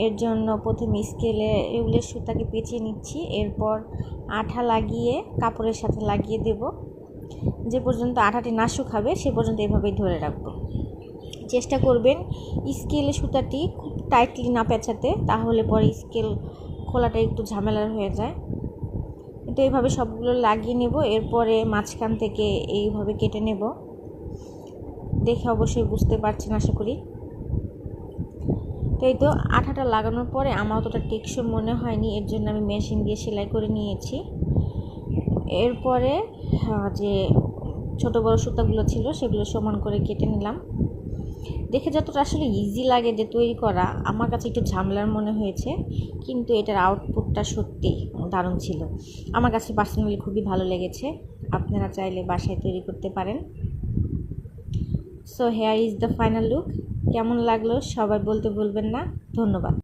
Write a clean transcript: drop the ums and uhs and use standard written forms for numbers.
এর জন্য প্রথমে স্কেলে উলের সুতাকে পেঁচিয়ে নিচ্ছি, এরপর আঠা লাগিয়ে কাপড়ের সাথে লাগিয়ে দেব। যে পর্যন্ত আঠাটি না শুকাবে সে পর্যন্ত এভাবেই ধরে রাখবো। চেষ্টা করবেন স্কেলে সুতাটি খুব টাইটলি না পেঁচাতে, তাহলে পরে স্কেল খোলাটা একটু ঝামেলার হয়ে যায়। তো এইভাবে সবগুলো লাগিয়ে নেব, এরপরে মাঝখান থেকে এইভাবে কেটে নেব। দেখে অবশ্যই বুঝতে পারছেন আশা করি। তো এই তো আঠাটা লাগানোর পরে আমার অতটা টেকসই মনে হয়নি, এর জন্য আমি মেশিন দিয়ে সেলাই করে নিয়েছি। এরপরে যে ছোট বড় সুতাগুলো ছিল সেগুলো সমান করে কেটে নিলাম। দেখে যতটা আসলে ইজি লাগে যে তৈরি করা, আমার কাছে একটু ঝামেলার মনে হয়েছে, কিন্তু এটার আউটপুটটা সত্যি দারুণ ছিল। আমার কাছে পার্সোনালি খুবই ভালো লেগেছে। আপনারা চাইলে বাসায় তৈরি করতে পারেন। So here is the final look. কেমন লাগলো সবাই বলতে ভুলবেন না। ধন্যবাদ।